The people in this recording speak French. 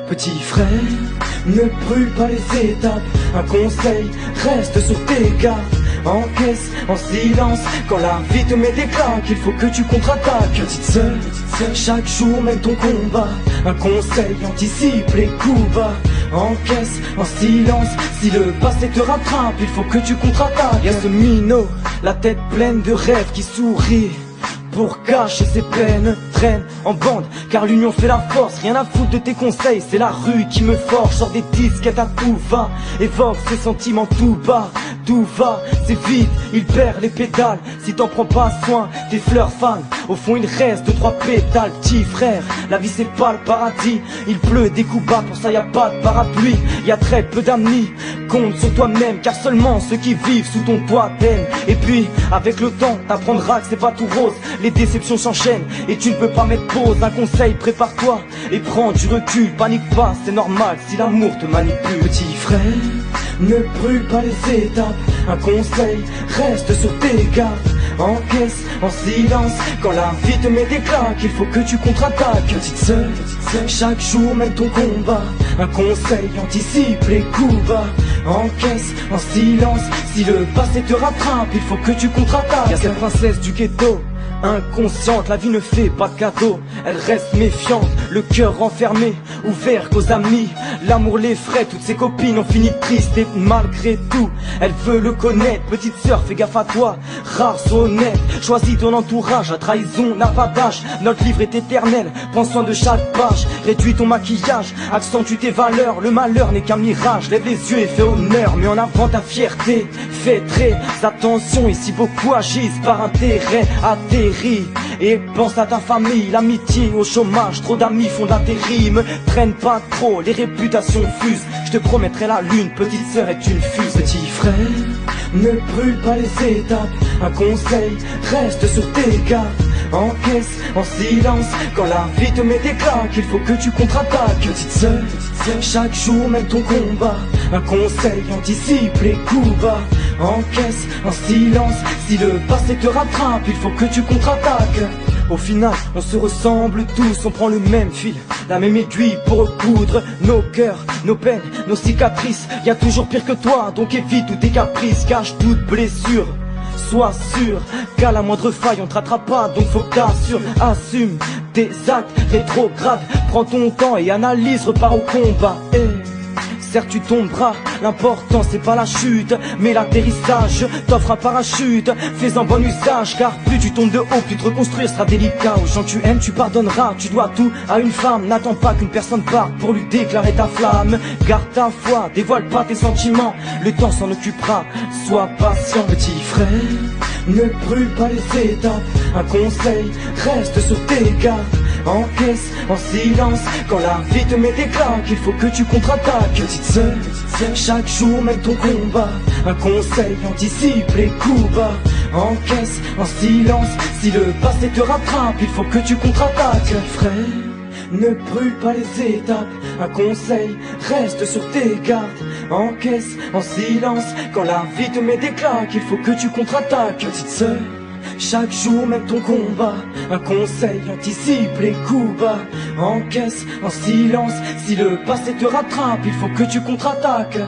Petit frère, ne brûle pas les étapes. Un conseil, reste sur tes gardes. Encaisse en silence quand la vie te met des claques. Il faut que tu contre-attaques. Petite sœur, chaque jour mène ton combat. Un conseil, anticipe les coups bas. Encaisse en silence si le passé te rattrape. Il faut que tu contre-attaques. Y'a ce minot, la tête pleine de rêves qui sourit. Pour cacher ses peines, traîne en bande, car l'union fait la force. Rien à foutre de tes conseils, c'est la rue qui me forge. Sors des disquettes à tout va, évoque ses sentiments tout bas. Tout va, c'est vite, il perd les pédales. Si t'en prends pas soin, tes fleurs fanent. Au fond il reste 2-3 pétales. Petit frère, la vie c'est pas le paradis. Il pleut des coups bas, pour ça y a pas de parapluie. Y a très peu d'amis, compte sur toi-même, car seulement ceux qui vivent sous ton toit t'aiment. Et puis, avec le temps, t'apprendras que c'est pas tout rose. Les déceptions s'enchaînent et tu ne peux pas mettre pause. Un conseil, prépare-toi et prends du recul. Panique pas, c'est normal si l'amour te manipule. Petit frère, ne brûle pas les étapes. Un conseil, reste sur tes gardes. Encaisse en silence quand la vie te met des claques. Il faut que tu contre-attaques. Petite sœur, chaque jour mène ton combat. Un conseil, anticipe les coups bas. Encaisse en silence si le passé te rattrape. Il faut que tu contre-attaques. Y'a cette princesse du ghetto, inconsciente, la vie ne fait pas de cadeau. Elle reste méfiante, le cœur renfermé, ouvert qu'aux amis. L'amour l'effraie, toutes ses copines ont fini tristes. Et malgré tout, elle veut le connaître. Petite sœur, fais gaffe à toi, rare, sois honnête. Choisis ton entourage, la trahison n'a pas d'âge. Notre livre est éternel, prends soin de chaque page. Réduis ton maquillage, accentue tes valeurs. Le malheur n'est qu'un mirage, lève les yeux et fais honneur. Mets en avant ta fierté, fais très attention. Ici beaucoup agissent par intérêt. Atterris et pense à ta famille. L'amitié au chômage, trop d'amis font d'intérim. Me traîne pas trop, les réputations fusent. Je te promettrai la lune, petite sœur est une fuse. Petit frère, ne brûle pas les étapes. Un conseil, reste sur tes gardes. Encaisse en silence quand la vie te met des claques. Il faut que tu contre-attaques. Petite sœur, chaque jour mène ton combat. Un conseil, anticipe les coups bas. Encaisse en silence si le passé te rattrape. Il faut que tu contre-attaques. Au final, on se ressemble tous, on prend le même fil, la même aiguille pour recoudre nos cœurs, nos peines, nos cicatrices. Y a toujours pire que toi, donc évite tous tes caprices. Cache toute blessure, sois sûr qu'à la moindre faille on te rattrape pas. Donc faut que t'assures, assume tes actes rétrogrades. Prends ton temps et analyse, repars au combat. Serre tu ton bras, l'important c'est pas la chute mais l'atterrissage. T'offre un parachute, fais-en bon usage. Car plus tu tombes de haut, plus te reconstruire sera délicat. Aux gens que tu aimes tu pardonneras, tu dois tout à une femme. N'attends pas qu'une personne parte pour lui déclarer ta flamme. Garde ta foi, dévoile pas tes sentiments, le temps s'en occupera, sois patient. Petit frère, ne brûle pas les étapes. Un conseil, reste sur tes gardes. Encaisse en silence quand la vie te met des claques. Il faut que tu contre-attaques. Petite sœur, chaque jour mène ton combat. Un conseil, anticipe les coups bas. Encaisse en silence si le passé te rattrape. Il faut que tu contre-attaques. Frère, ne brûle pas les étapes. Un conseil, reste sur tes gardes. Encaisse en silence quand la vie te met des claques. Il faut que tu contre-attaques. Petite sœur, chaque jour mène ton combat. Un conseil, anticipe les coups bas. Encaisse en silence si le passé te rattrape. Il faut que tu contre-attaques.